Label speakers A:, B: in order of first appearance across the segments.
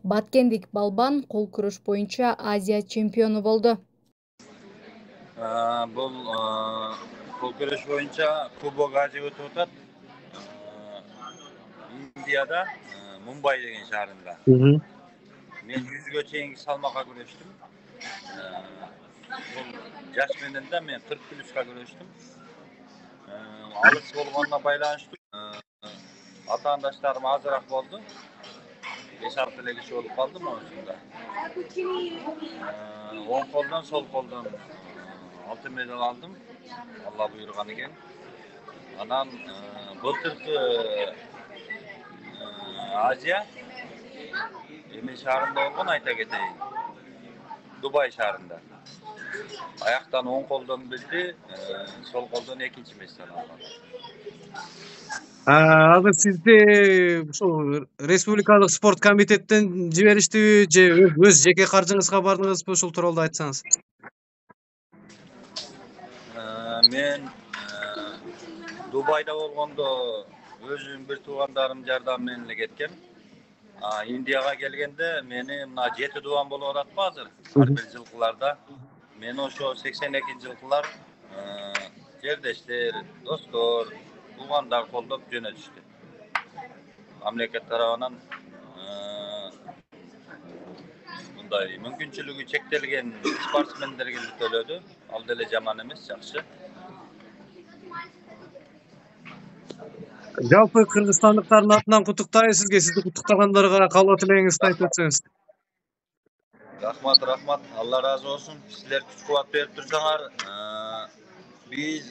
A: Баткендик балбан кол күрөш боюнча Азия чемпиону болду.
B: Бұл кол күрөш боюнча Кубок Азия өтүп атат. Индияда, Мумбай деген шаарында. Мен 100гө чейинки салмакка күрөштүм. Бул жаш менен да мен 40+га күрөштүм. Алыс болгонуна байланыштуу атаандаштарым азыраак болду. 5-6 эле киши болуп калдым ошондо. Оң колдон, сол колдон алтын медаль алдым. Алла буйруган экен. Анан былтыркы Азия эме шаарында болгон, айта кетейин. Дубай шаарында. Аяктан оң колдон билди, сол колдон экинчи месте алгам.
C: Азыр сизди ушул республикалык спорт комитеттен жибериштиби же өз жеке каржыңызга бардыңызбы? Ушул тууралуу айтсаңыз.
B: Мен Дубайда болгондо өзүм бир туугандарым жардам менен эле кеткем. Индияга келгенде мени мына 7 дубан болуп ататпы азыр? Ар бир жылкыларда. Мени ошо 82-жылкылар жердештер, достор, туугандар колдоп жөнөтүштү. Мамлекет тарабынан мындай мүмкүнчүлүгү чектелген спортсмендерге төлөдү. Ал деле жаман эмес, жакшы.
C: Жалпы кыргызстандыктардын атынан куттуктайбыз сизге. Сизди куттуктагандарга кабыл тилегиңизди айтып өтсөңүз.
B: Рахмат. Алла разы болсун. Силер күч кубат берип турсаңар, биз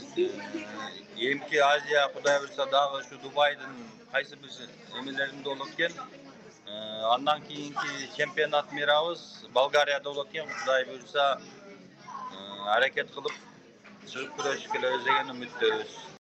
B: эмки Азия Кудай буйрса дагы ушу Дубайдын кайсы бир эмелеринде болот экен. Андан кийинки чемпионат мирабыз Болгарияда болот экен. Кудай буйрса аракет кылып чыгып күрөшкө эле деген үмүттөбүз.